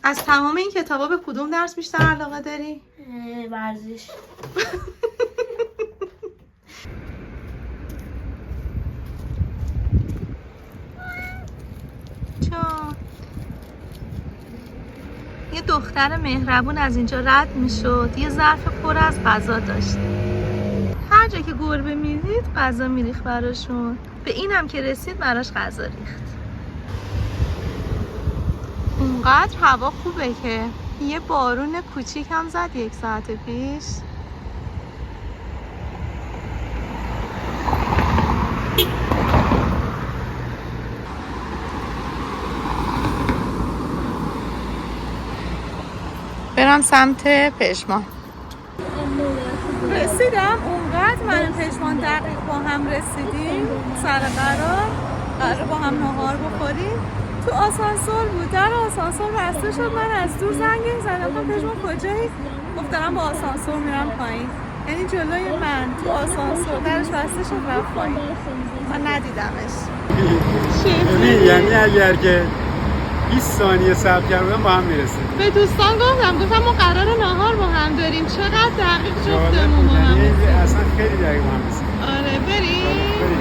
از تمام این کتابا به کدوم درس بیشتر علاقه داری؟ ورزش. چون یه دختر مهربون از اینجا رد میشد، یه ظرف پر از غذا داشت. هر جا که گربه میدید غذا میریخت براشون. به اینم که رسید براش غذا ریخت. اونقدر هوا خوبه که یه بارون کوچیک هم زد 1 ساعت پیش. برم سمت پشمان. رسیدم. اونقدر من و پشمان دقیق با هم رسیدیم سر قرار با هم نهار بخوریم. تو آسانسور بود، در آسانسور بسته شد. من از دور زنگ زدم پشمان کجایی؟ گفت دارم با آسانسور میرم پایین. یعنی جلوی من تو آسانسور درش بسته شد رفت پایین. من ندیدمش. یعنی اگر که 20 ثانیه صبر کردم با هم میرسیم. به دوستان گفتم ما قرار نهار با هم داریم. چقدر دقیق جفتمون با هم یعنی اصلا خیلی دقیق با هم رسیم. آره بریم.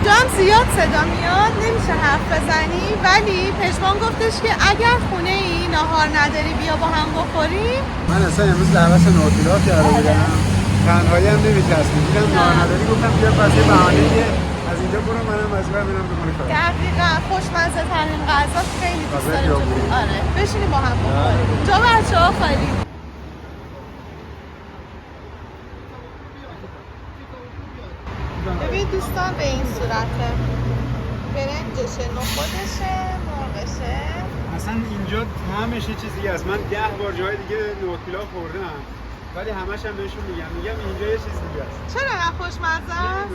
جام زیاد صدا میاد نمیشه حرف بزنی، ولی پشمان گفتش که اگر خونه ای نهار نداری بیا با هم بخوریم. من اصلا امروز دعوت نوتیلا کرده بودم، تنهایی هم نمی‌چسبید. دیدم نهار نداری گفتم بیا پس یه بهانه‌ای از اینجا برو منم از اونجا برم بکنم کار. دقیقاً خوشمزه ترین غذا خیلی دوست دارم. آره بشینیم با هم بخوریم. جا بچه‌ها خالی. ببین دوستان به این صورته. برنجشه، نخودشه، مرغشه. اصلا اینجا همش یه چیزی هست. من 10 بار جای دیگه نوتیلا خوردم ولی همش هم بهشون میگم اینجا یه چیز دیگه است. چرا خوشمزه است؟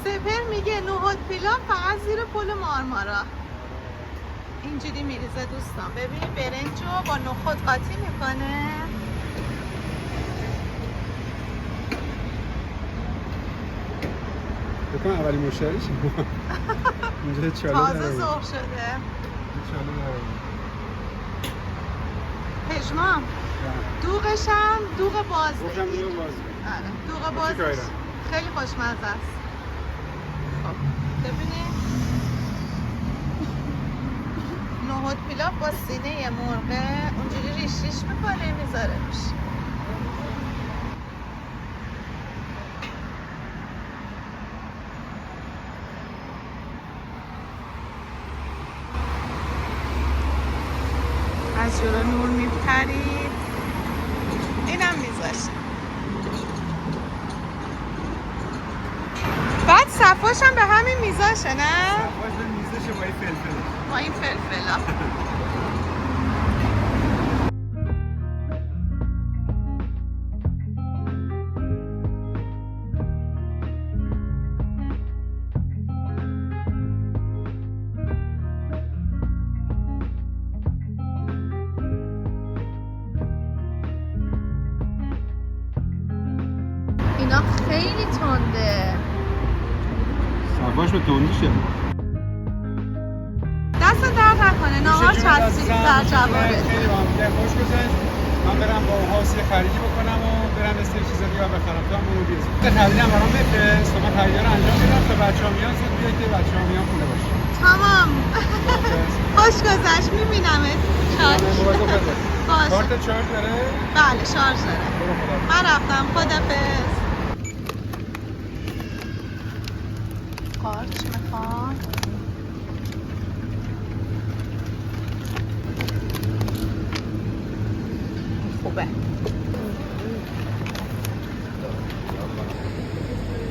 سپر میگه نهاد پیلاو فقط زیر پل مارمارا اینجوری میریزه دوستان. ببین برنجو با نخود قاطی میکنه. بکنم اولی مشتریش اینجا چاله تازه ذوق شده. پژمان دوغش هم دوغ باز. گفتم دوغ باز. آره دوغ باز خیلی خوشمزه است. خب ببینید نهاد پیلاو با سینه مرغ اونجوری ریش ریش میکنه میذاره روش. از جلو نور میپرید. اینم میذاشه. بعد صفاش هم به همین میذاشه نه؟ صفاش به میزشه با این فلفل. با این فلفلا. اینا خیلی تنده. صفاش به تندیشه. دست درد نکنه. نهار چسبید در جوابه. خیلی با هم دیگه خوش گذشت. من برم با هاوس یه خریدی بکنم و برم یه سری چیزا دیگه بخرم تا اون بیز. خریدم برام بفرست. من خریدا رو انجام میدم تا بچه‌ها میان زود بیاید که بچه‌ها میان خونه باشه. تمام. خوش گذشت. میبینمت. باشه. کارت شارژ داره؟ بله شارژ داره. من رفتم. خدافظ. قارچ میخواد. خوبه.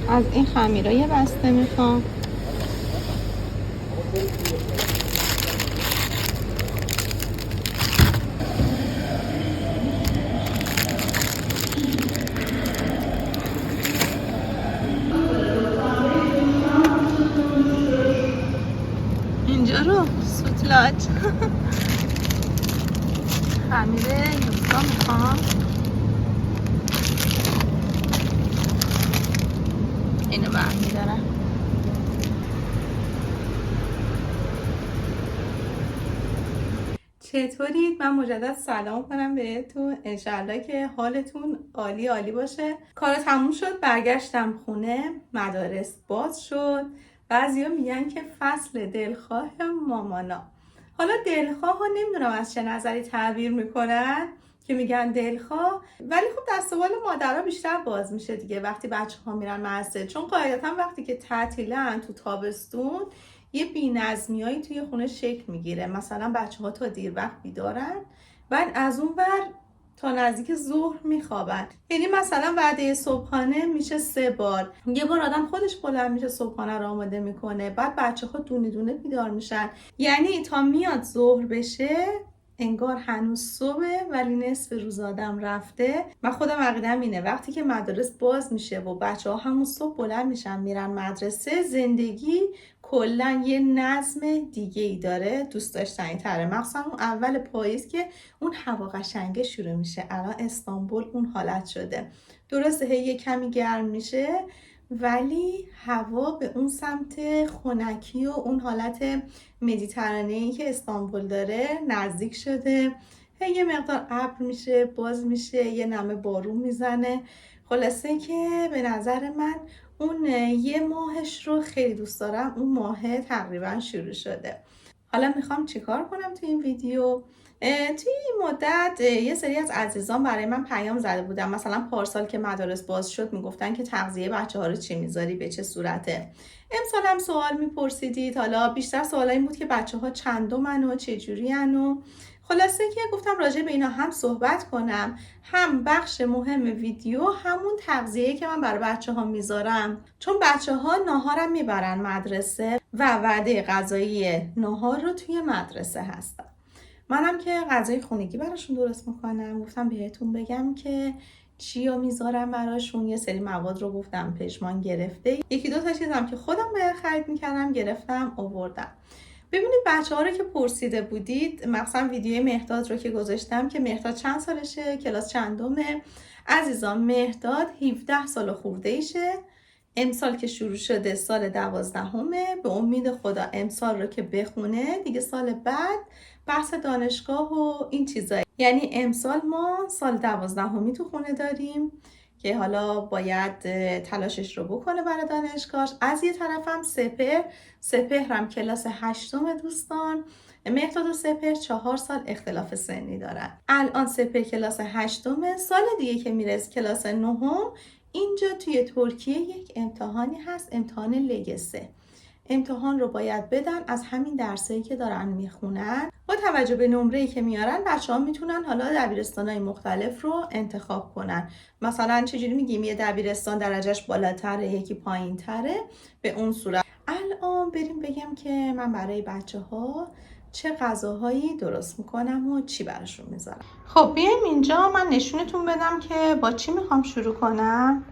از این خمیرا یه بسته میخوام. اینجا رو سوتلاج. خمیره یوفا میخوام. اینو برمی دارم. چطورید؟ من مجدد سلام کنم بهتون. انشالله که حالتون عالی عالی باشه. کار تموم شد، برگشتم خونه، مدارس باز شد. بعضیا میگن که فصل دلخواه مامانا. حالا دلخواه ها نمیدونم از چه نظری تعبیر میکنن که میگن دلخواه، ولی خب دست و بال مادرها بیشتر باز میشه دیگه وقتی بچه ها میرن مدرسه، چون قاعدتا وقتی که تعطیلن تو تابستون یه بی‌نظمیایی توی خونه شکل میگیره. مثلا بچه ها تا دیر وقت بیدارن، بعد از اون ور تا نزدیک ظهر میخوابن. یعنی مثلا وعده صبحانه میشه 3 بار، یه بار آدم خودش بلند میشه صبحانه رو آماده میکنه، بعد بچه ها دونه دونه بیدار میشن. یعنی تا میاد ظهر بشه انگار هنوز صبحه ولی نصف روز آدم رفته. من خودم عقیدم اینه وقتی که مدارس باز میشه و بچه ها همون صبح بلند میشن میرن مدرسه، زندگی کلا یه نظم دیگه ای داره، دوست داشتنی تره. مخصوصا اون اول پاییز که اون هوا قشنگه شروع میشه. الان استانبول اون حالت شده، درسته یه کمی گرم میشه ولی هوا به اون سمت خنکی و اون حالت مدیترانه‌ای که استانبول داره نزدیک شده. یه مقدار ابر میشه، باز میشه، یه نمه بارون میزنه. خلاصه که به نظر من اون یه ماهش رو خیلی دوست دارم. اون ماه تقریبا شروع شده. حالا میخوام چیکار کنم تو این ویدیو؟ توی این مدت یه سری از عزیزان برای من پیام زده بودن، مثلا پارسال که مدارس باز شد میگفتن که تغذیه بچه ها رو چی میذاری، به چه صورته. امسال هم سوال میپرسیدید. حالا بیشتر سوال این بود که بچه ها چندمن و چجوری ان و خلاصه که گفتم راجع به اینا هم صحبت کنم، هم بخش مهم ویدیو همون تغذیه که من برای بچه ها میذارم، چون بچه ها ناهارم میبرن مدرسه و وعده غذایی ناهار رو توی مدرسه هستن. منم که غذای خونگی براشون درست میکنم، گفتم بهتون بگم که چیا میذارم براشون. یه سری مواد رو گفتم پشمان گرفته، یکی دو تا چیزم که خودم باید خرید میکردم گرفتم آوردم. ببینید بچه ها رو که پرسیده بودید، مثلا ویدیوی مهداد رو که گذاشتم که مهداد چند سالشه، کلاس چندمه. عزیزان مهداد 17 سال خورده ایشه، امسال که شروع شده سال 12مه. به امید خدا امسال رو که بخونه دیگه سال بعد بحث دانشگاه و این چیزایی. یعنی امسال ما سال 12می تو خونه داریم که حالا باید تلاشش رو بکنه برای دانشگاهش. از یه طرفم سپهرم کلاس 8 دوستان. مهداد و سپهر 4 سال اختلاف سنی دارن. الان سپهر کلاس 8، سال دیگه که میرسه کلاس 9. اینجا توی ترکیه یک امتحانی هست، امتحان لگسه. امتحان رو باید بدن از همین درسایی که دارن میخونن. با توجه به نمره‌ای که میارن بچه‌ها میتونن حالا دبیرستان‌های مختلف رو انتخاب کنن. مثلا چجوری میگیم یه دبیرستان درجهش بالاتره یکی پایین‌تره، به اون صورت. الان بریم بگم که من برای بچه‌ها چه غذاهایی درست میکنم و چی براشون میذارم. خب بیایم اینجا من نشونتون بدم که با چی میخوام شروع کنم.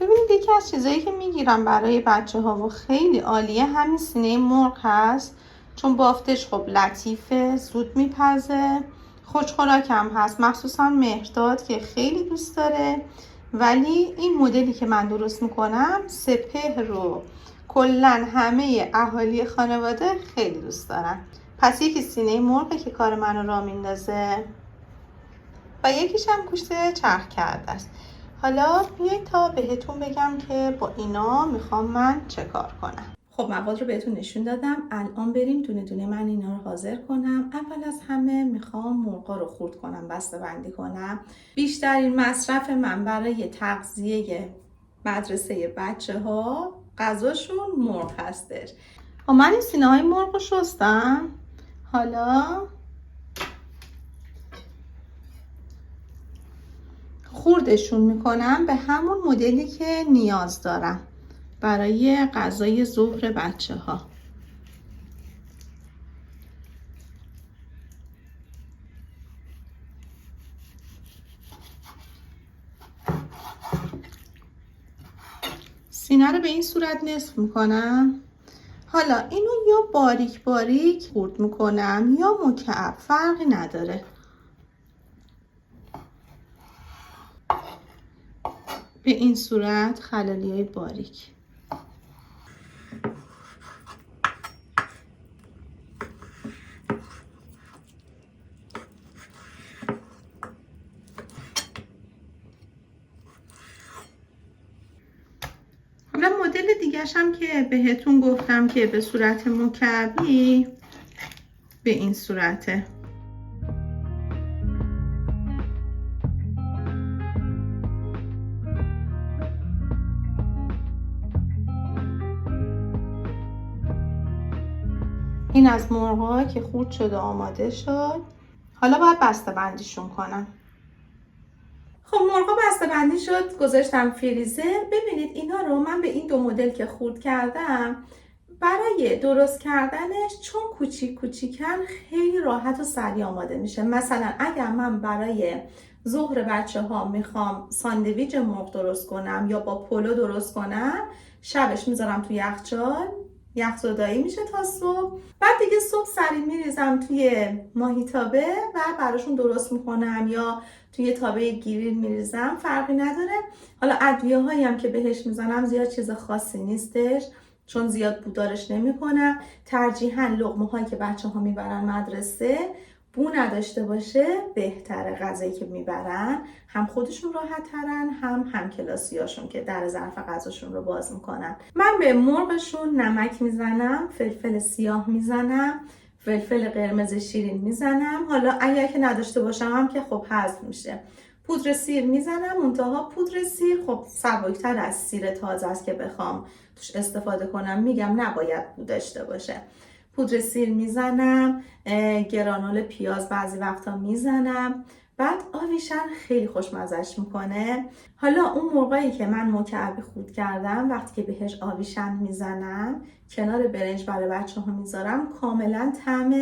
ببینید یکی از چیزایی که میگیرم برای بچه ها و خیلی عالیه همین سینه مرغ هست، چون بافتش خب لطیفه، زود میپزه، خوشخوراک هم هست. مخصوصا مهداد که خیلی دوست داره. ولی این مدلی که من درست میکنم سپهر رو کلن همه اهالی خانواده خیلی دوست دارن. پس یکی سینه مرغه که کار منو را میندازه و یکیش هم گوشت چرخ کرده است. حالا بیایید تا بهتون بگم که با اینا میخوام من چه کار کنم. خب مواد رو بهتون نشون دادم، الان بریم دونه دونه من اینا رو حاضر کنم. اول از همه میخوام مرغا رو خرد کنم، بسته بندی کنم. بیشترین مصرف من برای تغذیه مدرسه بچه ها غذاشون مرغ هستش. من این سینه های مرغ رو شستم. حالا خوردشون میکنم به همون مدلی که نیاز دارم برای غذای ظهر بچه ها. سینه رو به این صورت نصف میکنم. حالا اینو یا باریک باریک خورد میکنم یا مکعب، فرقی نداره. به این صورت خلالیای باریک. دیگه‌ش هم که بهتون گفتم که به صورت مکعبی به این صورته. این از مرغ‌ها که خورد شد و آماده شد. حالا باید بسته بندیشون کنم. خب مرغا بسته بندی شد، گذاشتم فریزر. ببینید اینا رو من به این دو مدل که خورد کردم برای درست کردنش چون کوچیک کوچیکن خیلی راحت و سریع آماده میشه. مثلا اگر من برای ظهر بچه‌ها میخوام ساندویچ مرغ درست کنم یا با پلو درست کنم، شبش میذارم تو یخچال، یخزدایی میشه تا صبح. بعد دیگه صبح سریع میریزم توی ماهیتابه و براشون درست میکنم یا توی تابه گریل میریزم، فرقی نداره. حالا ادویه هایی هم که بهش میزنم زیاد چیز خاصی نیستش چون زیاد بودارش نمیکنم. ترجیحاً لقمه هایی که بچه ها میبرن مدرسه بو نداشته باشه بهتره. غذایی که میبرن هم خودشون راحت ترن هم کلاسیاشون که در ظرف غذاشون رو باز میکنن. من به مرغشون نمک میزنم، فلفل سیاه میزنم، فلفل قرمز شیرین میزنم. حالا اگر که نداشته باشم هم که خب حذف میشه. پودر سیر میزنم، منتها پودر سیر خب سبکتر از سیر تازه است که بخوام توش استفاده کنم. میگم نباید بو داشته باشه. پودر سیر میزنم، گرانول پیاز بعضی وقتا میزنم. بعد آویشن خیلی خوشمزه‌اش میکنه. حالا اون مرغایی که من مکعبی خورد کردم وقتی که بهش آویشن میزنم کنار برنج برای بچه‌ها میذارم، کاملا طعم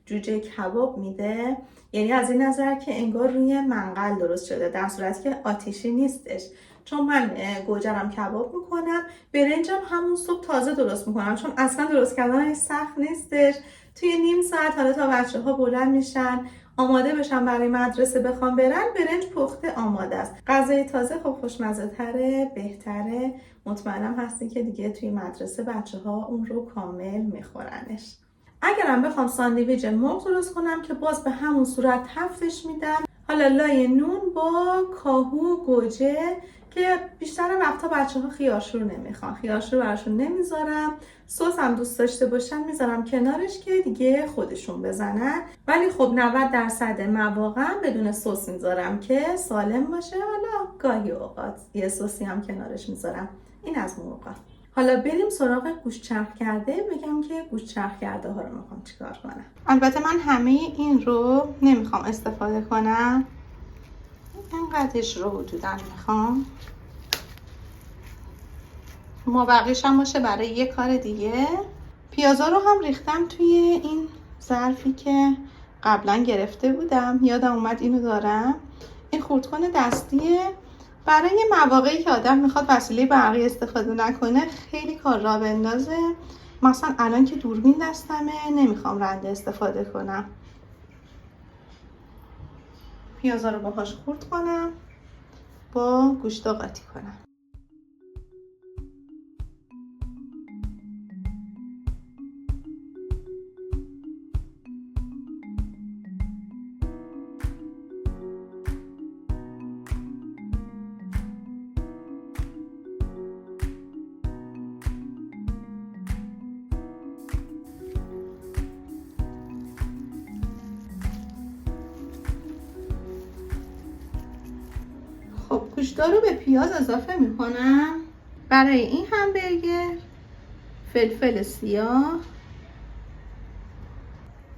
جوجه کباب میده. یعنی از این نظر که انگار روی منقل درست شده در صورتی که آتیشی نیستش. چون من گوجرم کباب میکنم، برنجم همون صبح تازه درست میکنم چون اصلا درست کردنش سخت نیستش. توی نیم ساعت حالا تا بچه‌ها بلند میشن آماده بشن برای مدرسه بخوام برن، برنج پخته آماده است. غذای تازه خب خوشمزه تره، بهتره. مطمئنم هستین که دیگه توی مدرسه بچه‌ها اون رو کامل میخورنش. اگرم بخوام ساندویچ مرغ درست کنم که باز به همون صورت تفتش میدم. حالا لای نون با کاهو و گوجه که بیشتر وقتا بچه‌ها خیارشور نمیخوان، خیارشور براشون نمیذارم. سس هم دوست داشته باشن میذارم کنارش که دیگه خودشون بزنن. ولی خب 90% مواقع بدون سس میذارم که سالم باشه. حالا گاهی اوقات یه سسی هم کنارش میذارم. این از مرغا. حالا بریم سراغ گوشت چرخ کرده. بگم که گوشت چرخ کرده ها رو میخوام چیکار کنم. البته من همه این رو نمیخوام استفاده کنم، اینقدرش رو حدودا میخوام. مابقیش هم باشه برای یه کار دیگه. پیازا رو هم ریختم توی این ظرفی که قبلا گرفته بودم، یادم اومد اینو دارم. این خردکن دستیه. برای مواقعی که آدم میخواد وسیله برقی استفاده نکنه خیلی کار را بندازه. مثلا الان که دوربین دستمه نمیخوام رنده استفاده کنم. پیازا رو باهاش خرد کنم، با گوشت قاطی کنم. خب گوشتا رو به پیاز اضافه میکنم. برای این همبرگر فلفل سیاه،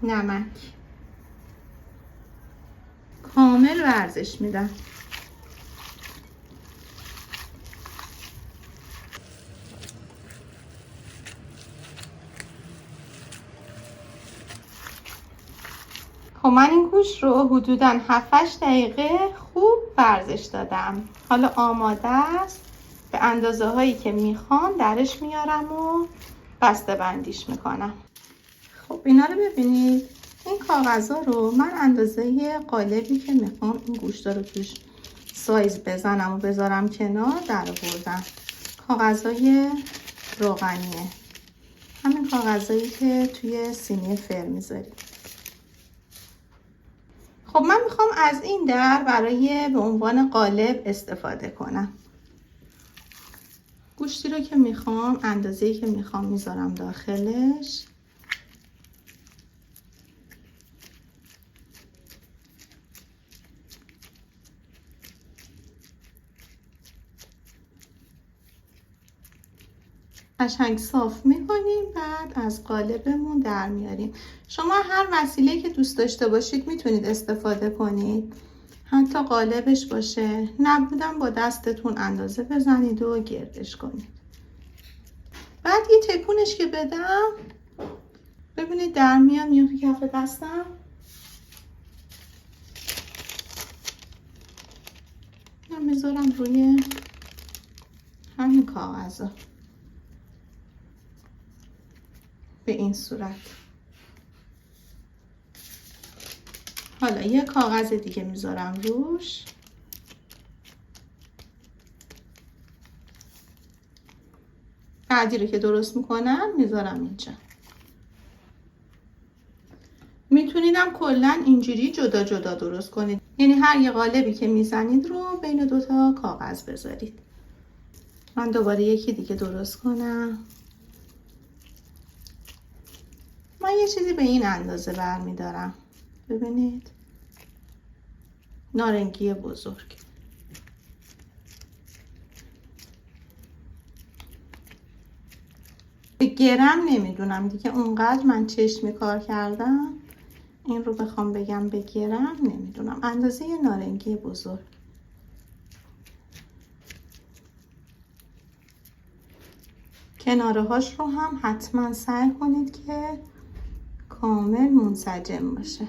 نمک کامل ورزش میدم. خب من این گوشت رو حدوداً 7-8 دقیقه خوب ورزش دادم. حالا آماده است. به اندازه هایی که میخوام درش میارم و بسته بندیش میکنم. خب اینا رو ببینید. این کاغذها رو من اندازه قالبی که میخوام این گوشت رو توش سایز بزنم و بذارم کنار در آوردم. کاغذهای روغنیه. همین کاغذهایی که توی سینی فر میذارید. خب من میخوام از این برای به عنوان قالب استفاده کنم. گوشتی رو که میخوام اندازه‌ای که میخوام میذارم داخلش. قشنگ صاف میکنیم، بعد از قالبمون در میاریم. شما هر وسیله که دوست داشته باشید میتونید استفاده کنید، حتی قالبش باشه، نبودم با دستتون اندازه بزنید و گردش کنید. بعد یه تکونش که بدم ببینید در میاد، میاد تو کف دستم. من میذارم روی همین کاغذا به این صورت. حالا یه کاغذ دیگه میذارم روش. بعدی رو که درست میکنم میذارم اینجا. میتونیدم کلا اینجوری جدا جدا درست کنید، یعنی هر یه قالبی که میزنید رو بین دوتا کاغذ بذارید. من دوباره یکی دیگه درست کنم. من یه چیزی به این اندازه برمیدارم، ببینید، نارنگی بزرگ. به گرم نمیدونم دیگه، اونقدر من چشمی کار کردم این رو بخوام بگم به گرم نمیدونم، اندازه نارنگی بزرگ. کناره هاش رو هم حتما سعی کنید که کامل منسجم باشه.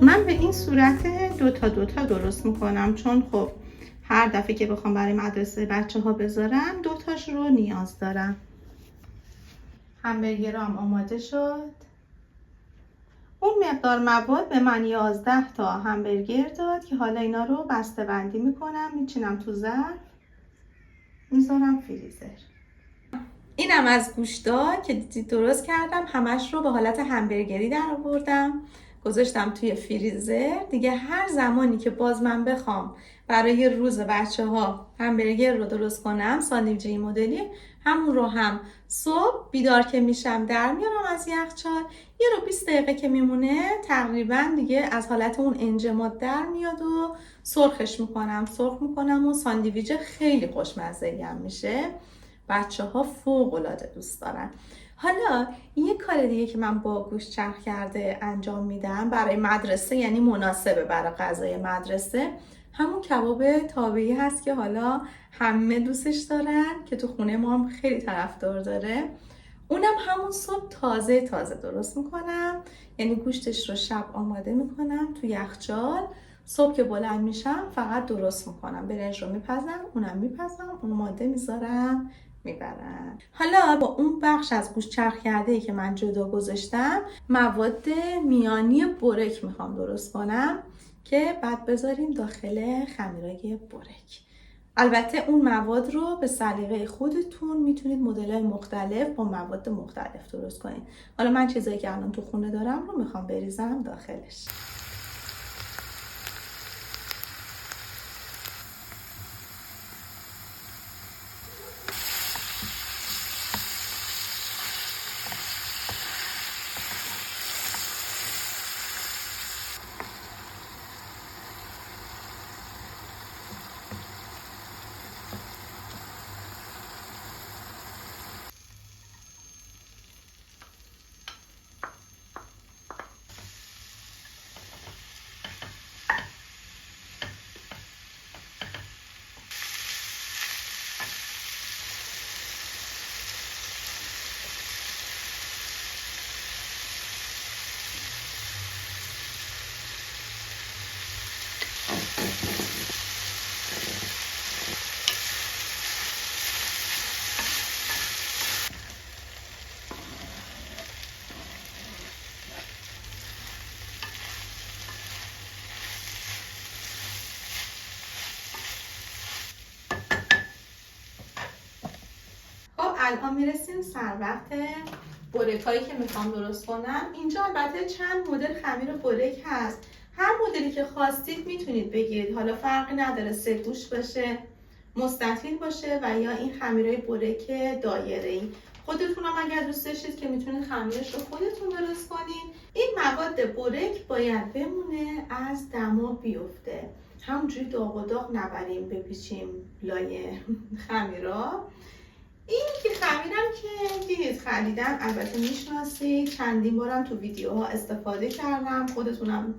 من به این صورت دوتا درست میکنم، چون خب هر دفعه که بخوام برای مدرسه بچه ها بذارم دوتاش رو نیاز دارم. همبرگرام آماده شد. اون مقدار مواد به من 11 تا همبرگر داد که حالا اینا رو بسته بندی میکنم، میچینم تو ظرف، میذارم فریزر. اینم از گوشتا که درست کردم، همش رو به حالت همبرگری در آوردم، گذاشتم توی فریزر. دیگه هر زمانی که باز من بخوام برای روز بچه ها همبرگر رو درست کنم، ساندویچ این مدلی، همون رو هم صبح بیدار که میشم در میارم از یخچال، یه رو 20 دقیقه که میمونه تقریبا دیگه از حالت اون انجماد در میاد و سرخش میکنم. سرخ میکنم و ساندویچ خیلی خوشمزه‌ای هم میشه. بچه ها فوق العاده دوست دارن. حالا یه کار دیگه که من با گوشت چرخ کرده انجام میدم برای مدرسه، یعنی مناسبه برای غذای مدرسه، همون کباب تابعی هست که حالا همه دوستش دارن، که تو خونه ما هم خیلی طرفدار داره. اونم همون صبح تازه درست میکنم، یعنی گوشتش رو شب آماده میکنم تو یخچال، صبح که بلند میشم فقط درست میکنم، برنج رو میپزم، اونم میپزم، اون ماده میذارم میبرن. حالا با اون بخش از گوشت چرخ کرده ای که من جدا گذاشتم، مواد میانی برک میخوام درست کنم که بعد بذاریم داخل خمیرای برک. البته اون مواد رو به سلیقه خودتون میتونید مدل‌های مختلف با مواد مختلف درست کنید. حالا من چیزایی که الان تو خونه دارم رو میخوام بریزم داخلش. الان میرسیم سر وقت برکایی که میخوام درست کنم. اینجا البته چند مدل خمیر برک هست، هر مدلی که خواستید میتونید بگیرید، حالا فرقی نداره سه گوش باشه، مستطیل باشه و یا این خمیرهای برک دایره‌ای. خودتون هم اگر دوست داشتید که میتونید خمیرش رو خودتون درست کنید. این مواد برک باید بمونه از دما بیفته، همونجوری داغ و داغ نبریم بپیچیم لای خمیرا. این که خمیرم که دیدید خریدم، البته میشناسید، چندین بارم تو ویدیوها استفاده کردم، خودتونم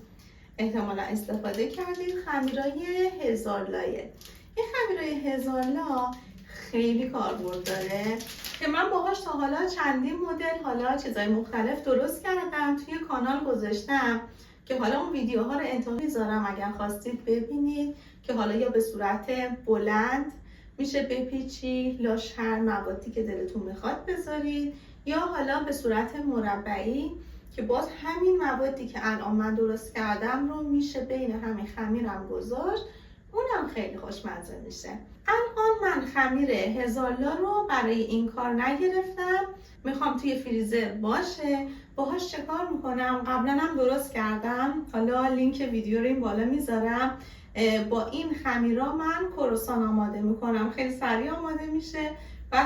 احتمالا استفاده کردید. خمیرای هزار لایه. این خمیرای هزار لا خیلی کاربرد داره که من باهاش تا حالا چندین مدل حالا چیزای مختلف درست کردم، توی کانال گذاشتم که حالا اون ویدیوها رو انتها میذارم اگر خواستید ببینید که حالا یا به صورت بلند میشه بپیچی لاش هر موادی که دلتون میخواد بذارید، یا حالا به صورت مربعی که باز همین موادی که الان من درست کردم رو میشه بین همین خمیرم گذاشت، اونم خیلی خوشمزه میشه. الان من خمیر هزار لا رو برای این کار نگرفتم، میخوام توی فریزر باشه. باهاش چه کار میکنم؟ قبلا هم درست کردم، حالا لینک ویدیو رو این بالا میذارم. با این خمیرا من کروسان آماده میکنم، خیلی سریع آماده میشه.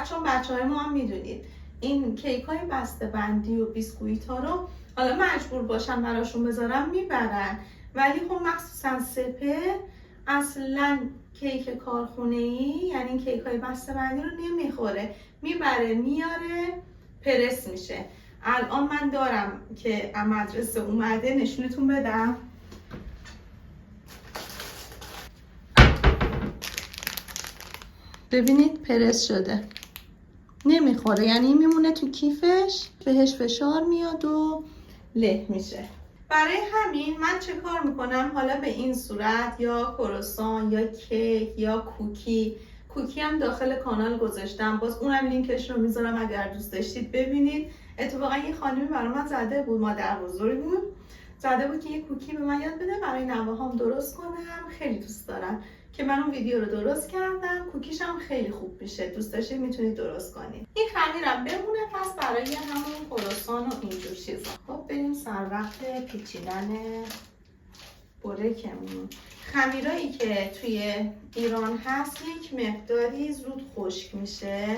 چون بچه‌های ما هم میدونید این کیک های بسته بندی و بیسکویت ها رو حالا مجبور باشم براشون بذارم میبرن، ولی خب مخصوصا سپه اصلا کیک کارخونه‌ای یعنی این کیک های بسته بندی رو نمیخوره، میبره میاره پرس میشه. الان من دارم که مدرسه اومده نشونتون بدم. ببینید پرس شده، نمیخوره، یعنی میمونه تو کیفش، بهش فشار میاد و له میشه. برای همین من چه کار میکنم؟ حالا به این صورت یا کروسان یا کیک یا کوکی هم داخل کانال گذاشتم، باز اونم لینکش رو میذارم اگر دوست داشتید ببینید. اتفاقا یه خانمی برای من زده بود، مادر بزرگم زده بود که یه کوکی به من یاد بده برای نوه‌هام درست کنم، خیلی دوست دارم که من اون ویدیو رو درست کردم. کوکیش هم خیلی خوب میشه، دوست داشتید میتونید درست کنید. این خمیرم بمونه پس برای همون کروسان و اینجور چیزا. خب بریم سر وقت پیچیدن برکمون. خمیرایی که توی ایران هست یک مقداری زود خشک میشه.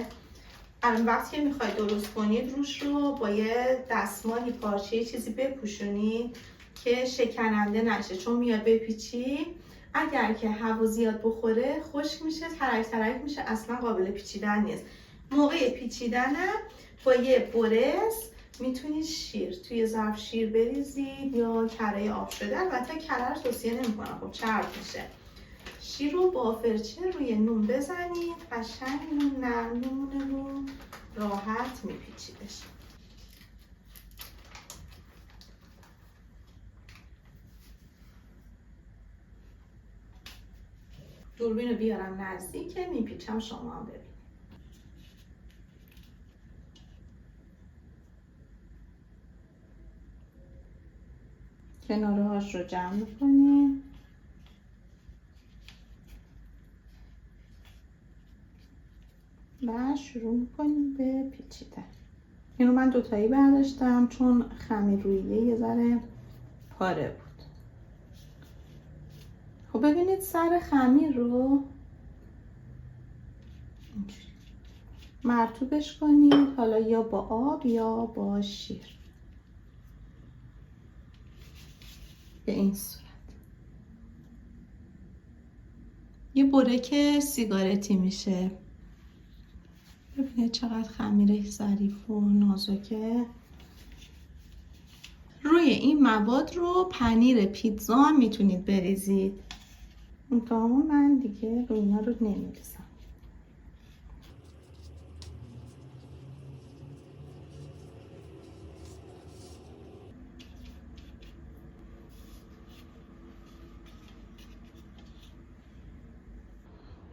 الان وقتی که میخواید درست کنید روش رو با یه دستمالی پارچه چیزی بپوشونید که شکننده نشه، چون میاد بپیچی اگر که هوا زیاد بخوره خشک میشه، ترک ترک میشه، اصلا قابل پیچیدن نیست. موقع پیچیدنم با یه برس میتونید شیر توی ظرف شیر بریزید یا کره آب شده، البته کره رو توصیه نمیکنم، خب چرب میشه. شیر رو با فرچه روی نون بزنید، قشنگ نون نرم میمونه و راحت میپیچیدش. دوربین رو بیارم نزدیک که میپیچم، شما هم ببینید. کناره هاش رو جمع میکنیم و شروع میکنیم به پیچیدن. اینو من دوتایی برداشتم چون خمیر رویه یه ذره پاره بود. خب ببینید سر خمیر رو اینجوری مرطوبش کنید، حالا یا با آب یا با شیر، به این صورت. یه برک سیگارتی میشه. ببینید چقدر خمیرش ظریف و نازکه. روی این مواد رو پنیر پیتزا هم میتونید بریزید، منتها من دیگه روی اینا رو نمیریزم.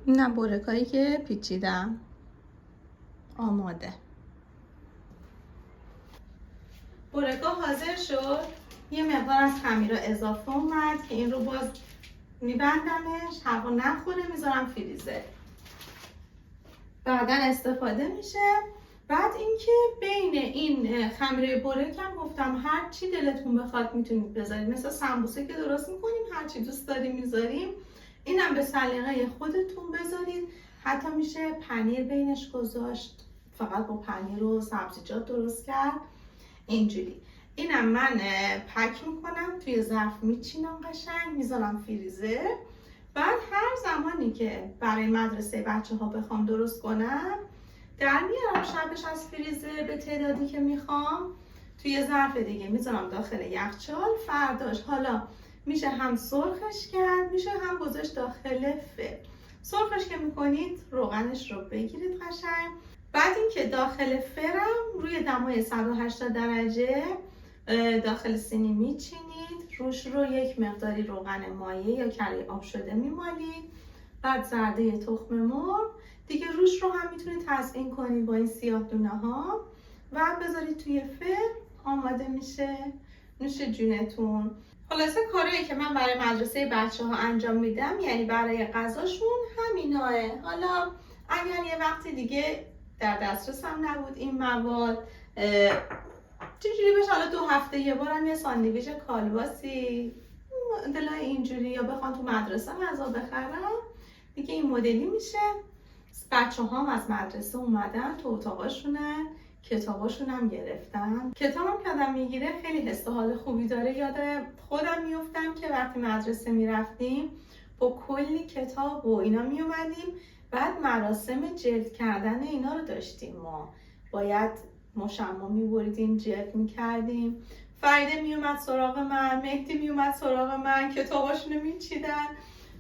نه برکایی که پیچیدم آماده. برکا حاضر شد. یه مقدار از خمیر اضافه اومد که این رو باز میبندمش، هوا نخوره، میذارم فریزر. بعدن استفاده میشه. بعد اینکه بین این خمیره برک هم گفتم هر چی دلتون بخواد میتونید بذارید، مثل سمبوسه که درست میکنیم هر چی دوست داریم میذاریم، اینم به سلیقه خودتون بذارید. حتی میشه پنیر بینش گذاشت، فقط با پنیر و سبزیجات درست کرد اینجوری. اینم من پک میکنم توی ظرف، میچینم قشنگ، میذارم فریزر. بعد هر زمانی که برای مدرسه بچه ها بخوام درست کنم در میارم شبش از فریزر به تعدادی که میخوام، توی ظرف دیگه میذارم داخل یخچال. فرداش حالا میشه هم سرخش کرد، میشه هم گذاشت داخل فر. سرخش که میکنید روغنش رو بگیرید قشنگ. بعد اینکه داخل فرم روی دمای 180 درجه داخل سینی میچینید، روش رو یک مقداری روغن مایع یا کره آب شده میمالید. بعد زرده تخم مرغ دیگه روش رو هم میتونید تزیین کنید با این سیاه دونه ها و بذارید توی فر. آماده میشه، نوش جونتون. خلاصه کاری که من برای مدرسه بچه ها انجام میدم یعنی برای غذاشون همیناه. حالا اگر یه وقتی دیگه در دسترسم نبود این مواد، چجوری بشه حالا 2 هفته یه بارم یه ساندویچ کالباسی مدلای اینجوری یا بخوان تو مدرسه غذا بخرم دیگه این مدلی میشه. بچه هم از مدرسه اومدن تو اتاقاشونن، کتاباشون هم گرفتن. کتابم که آدم میگیره خیلی حس و حال خوبی داره. یاد خودم میفتم که وقتی مدرسه میرفتیم با کلی کتاب و اینا میومدیم، بعد مراسم جلد کردن اینا رو داشتیم. ما باید مشما میبریدیم، جلد میکردیم. فریده میومد سراغ من، مهدی میومد سراغ من، کتاباشونو میچیدن.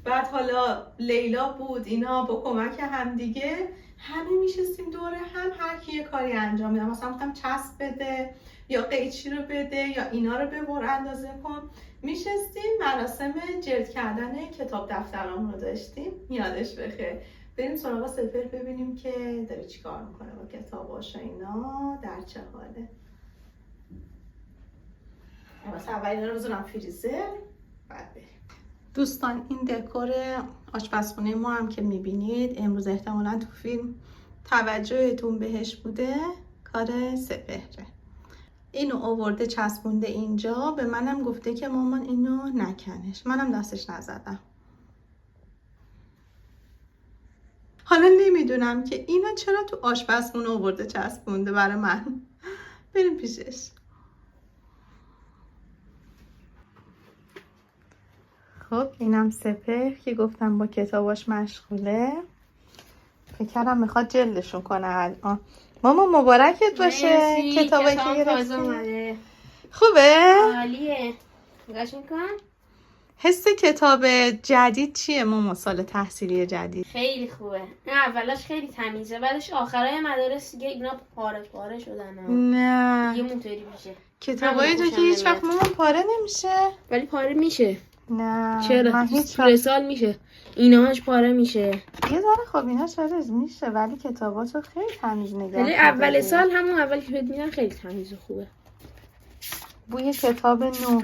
بعد حالا لیلا بود، اینا با کمک هم دیگه همه میشستیم دوره هم، هر کی یه کاری انجام میدم. مثلا گفتم چسب بده یا قیچی رو بده یا اینا رو ببر اندازه کن. میشستیم مراسم جلد کردن کتاب دفترامون رو داشتیم. یادش بخیر. بریم سراغ سپر ببینیم که داره چی کار میکنه با کتاباش و اینا، در چه حاله. مثلا اول اینا رو بذارم فریزر بعد بریم. دوستان این دکور آشپزخونه ما هم که میبینید امروز احتمالاً تو فیلم توجهتون بهش بوده، کار سپهره. اینو آورده چسبونده اینجا، به منم گفته که مامان اینو نکنش، منم دستش نزدم. حالا نمیدونم که اینو چرا تو آشپزخونه آورده چسبونده برای من. بریم پیشش. خب اینم سپهر که گفتم با کتاباش مشغوله. فکر کردم میخواد جلدشون کنه الان. ماما مبارکت باشه. کتابایی که گرفتی خوبه؟ عالیه. نگاش میکن. حس کتاب جدید چیه ماما؟ سال تحصیلی جدید خیلی خوبه. نه اولش خیلی تمیزه، بعدش آخرای مدارس دیگه اینا پاره شدن. نه دیگه اونطوری میشه. کتابای تو که هیچ وقت ماما پاره نمیشه. ولی پاره میشه. نه چرا؟ من هیچ طول سال میشه. ایناش پاره میشه. یه ذره خب اینا چرا میشه، ولی کتاباتو خیلی تمیز نگه. ولی اول سال همون اول که بهت میدن خیلی تمیز و خوبه. بوی کتاب نو.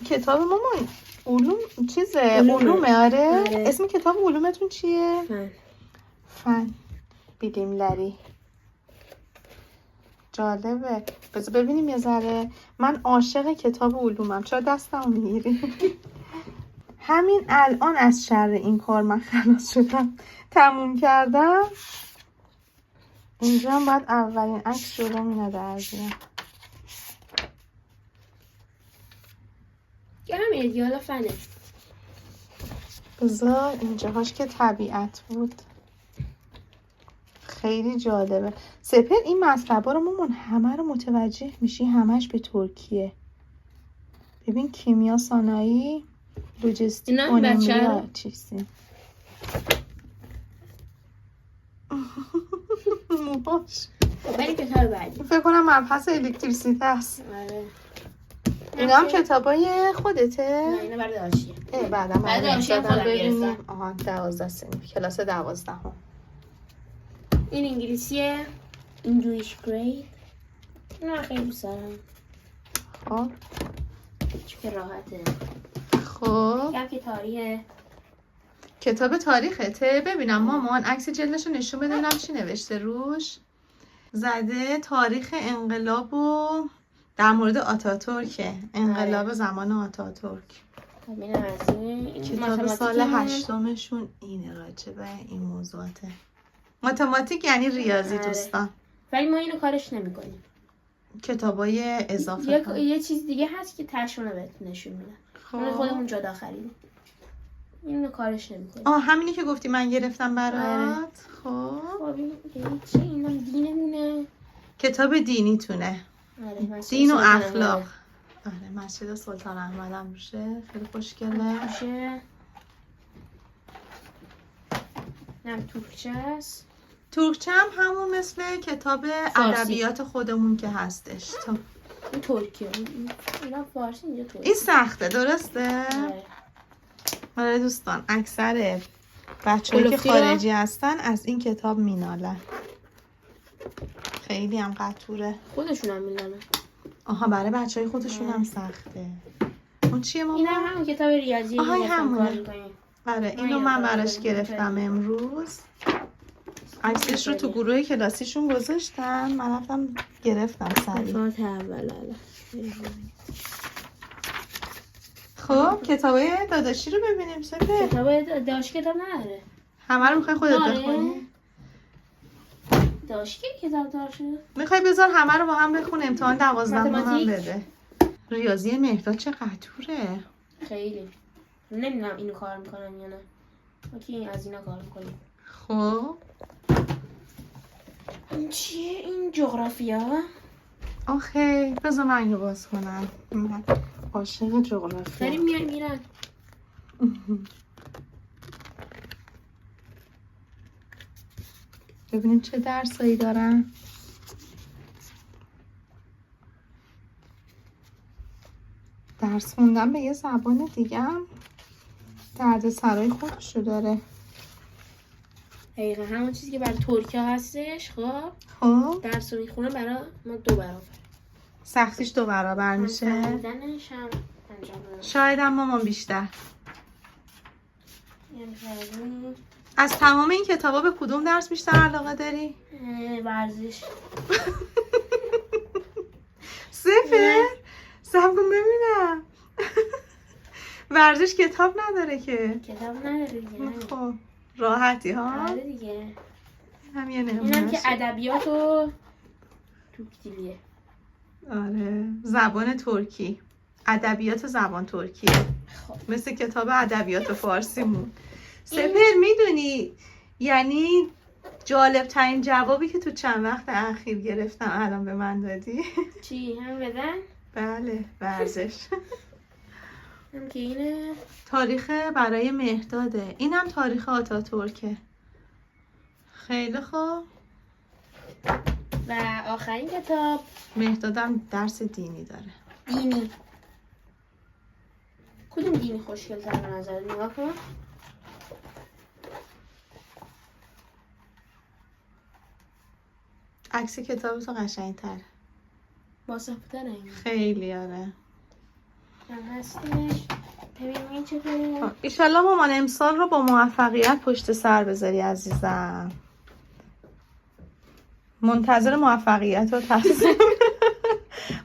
کتاب مامان علوم چیزه، علومه. آره. اسم کتاب علومتون چیه؟ فن بیلیملری. جالبه. بذار ببینیم یه ذره. من عاشق کتاب علومم، چرا دستمو میگیری؟ همین الان از شر این کار من خلاص شدم، تموم کردم. اینجا هم باید اولین عکس جلو می ندارزیم. یه هم ایدیال فنه. بذار اینجاهاش که طبیعت بود. خیلی جالبه. سپر این مطلبا رو مامان همه رو متوجه میشی، همش به ترکیه. ببین کیمیا، صنایع، لوجستیک، اونمیا چیزی. موهاش. ولی کتاب بعدی فکر کنم مبحث الکتریسیته است. آره. اینا هم کتابای خودته؟ نه اینا برای داشتیه. بعدم برای داشتیم خودم گرفتم. آها 12 صنف، کلاس 12 هم. این انگلیسیه. انگلیش گرید. نه خیلی دوست دارم. خب چون راحته. خب هم که تاریه. کتاب تاریخته. ببینم مامان عکس جلدشو نشون بده ببینم چی نوشته روش. زده تاریخ انقلاب و در مورد آتاتورک، انقلاب زمان آتاتورک. ببینم از این کتاب سال 8مشون اینه، راجبه این موضوعاته. ماتماتیک یعنی ریاضی دوستان. ولی ما اینو کارش نمی‌کنیم. کتابای اضافه یه چیز دیگه هست که تشونه بهتون نشون میدن. اون خودمون جدا خریدیم. اینو کارش نمی‌کنیم. همینی که گفتی من گرفتم برات. خب خب این چی؟ اینم دینمونه. کتاب دینیتونه. دین و اخلاق. آره مسجد سلطان احمد هم روشه. خیلی خوشگله. میشه. نم ترکچه است. ترکچه هم همون مثل کتاب ادبیات خودمون که هستش. این ترکیه. اینا فارسی اینجا ترکی. این سخته درسته؟ آره دوستان اکثر بچه‌هایی که خارجی هستن از این کتاب مینالن. خیلی هم قطوره. خودشون هم مینالن. آها برای بچه‌های خودشون هم سخته. اون چیه ماما؟ این هم همون کتاب ریاضی همونه. آره اینو من براش گرفتم امروز. عکسش رو تو گروه کلاسیشون گذاشتم. من رفتم گرفتم سریع. خب کتابای داداشی رو ببینیم سپه. کتاب داشت کتاب نداره. همه رو میخوای خودت بخونی؟ داشت کتاب داشت. میخوای بذار همه رو با هم بخون امتحان 12 هم ماتماتیک؟ بده. ریاضی مهرداد چه قطوره. خیلی. نمیدونم اینو کار میکنن یا نه. ما که از اینا کار میکنیم. خب این چیه؟ این جغرافیا. آخه بذار من اینو باز کنم. من عاشق جغرافیا. داریم میرن. ببینیم چه درسایی دارن. درس خوندن به یه زبان دیگه هم درد سرای خودشو داره. دقیقا همون چیزی که برای ترکیه هستش. خب درس رو میخونه برای ما 2 برابر. سختیش 2 برابر میشه. فهمیدنش هم انجام بدن. شاید هم مامان بیشتر. یعنی از تمام این کتابا به کدوم درس بیشتر علاقه داری؟ ورزش. صفر؟ سب کن ببینم. ورزش کتاب نداره که. کتاب نداره دیگه. خب راحتی ها. آره دیگه. هم یه اینم نمونه. که ادبیات و ترکیه. آره زبان ترکی. ادبیات زبان ترکی. خب مثل کتاب ادبیات فارسیمون. سپر میدونی یعنی جالب ترین جوابی که تو چند وقت اخیر گرفتم الان به من دادی؟ چی هم بدن؟ بله ورزش. هم که اینه تاریخ برای مهرداده. اینم تاریخ آتاتورکه. خیلی خوب. و آخرین کتاب مهردادم درس دینی داره. دینی. کدوم دینی خوشگل تر به نظر نگاه کن. عکس کتاب تو قشنگ تر. با ساختن این خیلی آره. هم هستش. ببینیم این چطوره. ایشالله مامان امسال رو با موفقیت پشت سر بذاری عزیزم. منتظر موفقیت رو تصمیم.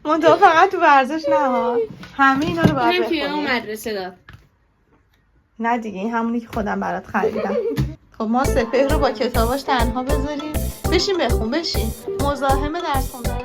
منتها فقط تو ورزش نه. همه اینا رو باید اینم توی اون بخونی. مدرسه داد. نه دیگه این همونی که خودم برات خریدم. خب ما سپهر رو با کتاباش تنها بذاریم. بشین بخون بشین. مزاحم درس خوندن